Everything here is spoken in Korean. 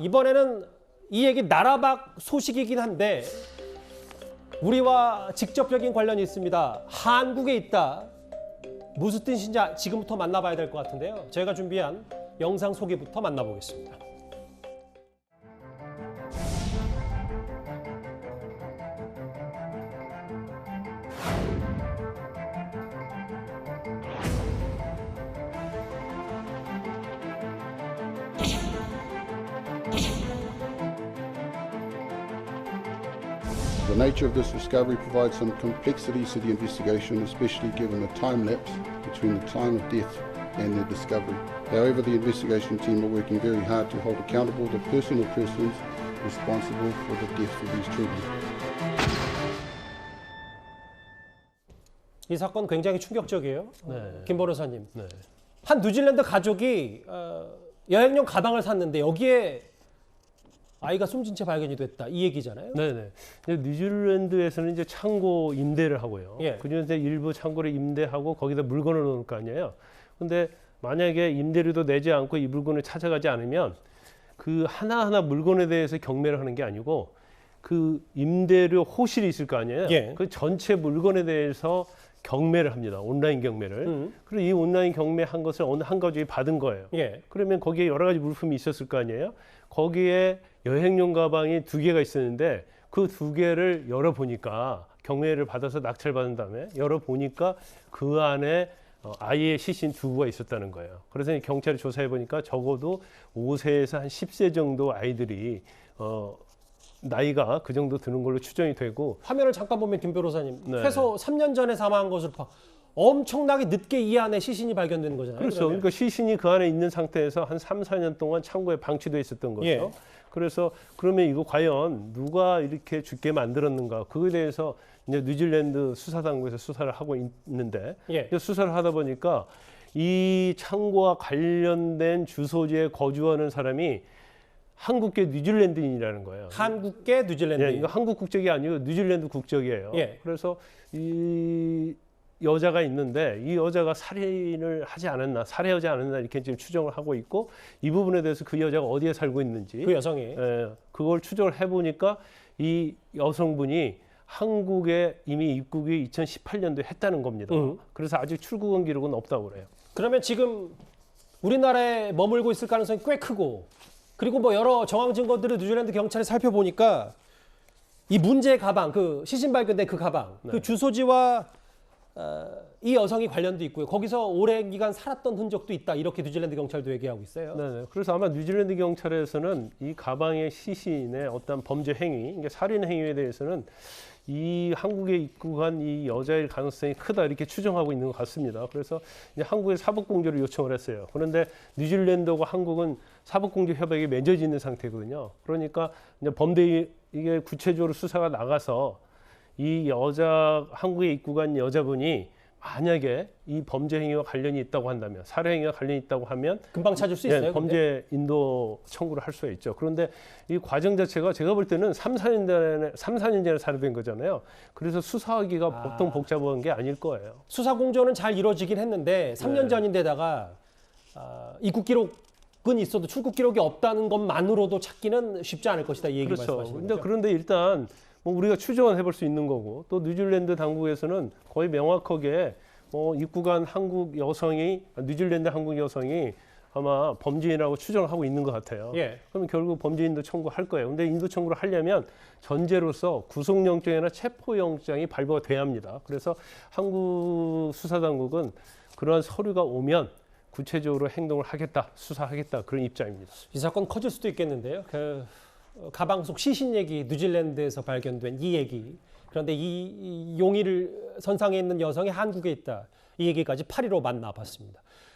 이번에는 이 얘기 나라밖 소식이긴 한데 우리와 직접적인 관련이 있습니다. 한국에 있다. 무슨 뜻인지 지금부터 만나봐야 될 것 같은데요. 제가 준비한 영상 소개부터 만나보겠습니다. The nature of this discovery provides some complexities to the investigation, especially given the time lapse between the time of death and the discovery. However, the investigation team are working very hard to hold accountable the person or persons responsible for the deaths of these children. 이 사건 굉장히 충격적이에요. 네. 김 변호사님. 네. 한 뉴질랜드 가족이 여행용 가방을 샀는데 여기에 아이가 숨진 채 발견이 됐다. 이 얘기잖아요. 네네. 뉴질랜드에서는 이제 창고 임대를 하고요. 예. 그중에서 일부 창고를 임대하고 거기다 물건을 넣을 거 아니에요. 근데 만약에 임대료도 내지 않고 이 물건을 찾아가지 않으면 그 하나하나 물건에 대해서 경매를 하는 게 아니고 그 임대료 호실이 있을 거 아니에요. 예. 그 전체 물건에 대해서 경매를 합니다. 온라인 경매를. 그리고 이 온라인 경매한 것을 어느 한 가족이 받은 거예요. 예. 그러면 거기에 여러 가지 물품이 있었을 거 아니에요. 거기에 여행용 가방이 2개가 있었는데 그 2개를 열어보니까 경매를 받아서 낙찰 받은 다음에 열어보니까 그 안에 아이의 시신 2구가 있었다는 거예요. 그래서 경찰이 조사해 보니까 적어도 5세에서 한 10세 정도 아이들이 나이가 그 정도 드는 걸로 추정이 되고. 화면을 잠깐 보면 김 변호사님 네. 최소 3년 전에 사망한 것으로 엄청나게 늦게 이 안에 시신이 발견되는 거잖아요. 그렇죠. 그러면. 그러니까 시신이 그 안에 있는 상태에서 한 3, 4년 동안 창고에 방치돼 있었던 거죠. 예. 그래서 그러면 이거 과연 누가 이렇게 죽게 만들었는가? 그거에 대해서 이제 뉴질랜드 수사당국에서 수사를 하고 있는데 예. 이제 수사를 하다 보니까 이 창고와 관련된 주소지에 거주하는 사람이 한국계 뉴질랜드인이라는 거예요. 한국계 뉴질랜드. 예, 이거 한국 국적이 아니고 뉴질랜드 국적이에요. 예. 그래서 이 여자가 있는데 이 여자가 살인을 하지 않았나, 살해하지 않았나 이렇게 지금 추정을 하고 있고 이 부분에 대해서 그 여자가 어디에 살고 있는지 그 여성이 예, 그걸 추정을 해보니까 이 여성분이 한국에 이미 입국이 2018년도에 했다는 겁니다. 그래서 아직 출국한 기록은 없다고 그래요. 그러면 지금 우리나라에 머물고 있을 가능성이 꽤 크고 그리고 뭐 여러 정황 증거들을 뉴질랜드 경찰이 살펴보니까 이 문제의 가방, 그 시신 발견된 그 가방, 그 주소지와 이 여성이 관련도 있고요. 거기서 오랜 기간 살았던 흔적도 있다. 이렇게 뉴질랜드 경찰도 얘기하고 있어요. 네네. 그래서 아마 뉴질랜드 경찰에서는 이 가방의 시신의 어떤 범죄 행위, 그러니까 살인 행위에 대해서는 이 한국에 입국한 이 여자일 가능성이 크다 이렇게 추정하고 있는 것 같습니다. 그래서 이제 한국에 사법공조를 요청을 했어요. 그런데 뉴질랜드와 한국은 사법공조 협약이 맺어져 있는 상태거든요. 그러니까 이제 범죄 이게 구체적으로 수사가 나가서 이 여자 한국에 입국한 여자분이 만약에 이 범죄 행위와 관련이 있다고 한다면, 살해 행위와 관련이 있다고 하면 금방 찾을 수 있어요. 예, 범죄 인도 청구를 할 수가 있죠. 그런데 이 과정 자체가 제가 볼 때는 3, 4년 전에 살해된 거잖아요. 그래서 수사하기가 보통 복잡한 게 아닐 거예요. 수사 공조는 잘 이루어지긴 했는데 3년 네. 전인데다가 입국 기록은 있어도 출국 기록이 없다는 것만으로도 찾기는 쉽지 않을 것이다. 이 얘기 그렇죠. 말씀하시는 근데 거죠. 그런데 일단 뭐 우리가 추정은 해볼 수 있는 거고 또 뉴질랜드 당국에서는 거의 명확하게 입국한 한국 여성이 뉴질랜드 한국 여성이 아마 범죄인이라고 추정을 하고 있는 것 같아요. 예. 그러면 결국 범죄인도 청구할 거예요. 근데 인도 청구를 하려면 전제로서 구속영장이나 체포영장이 발부가 돼야 합니다. 그래서 한국 수사당국은 그러한 서류가 오면 구체적으로 행동을 하겠다, 수사하겠다 그런 입장입니다. 이 사건 커질 수도 있겠는데요. 그 가방 속 시신 얘기, 뉴질랜드에서 발견된 이 얘기. 그런데 이 용의를 선상에 있는 여성이 한국에 있다. 이 얘기까지 8.15 만나봤습니다.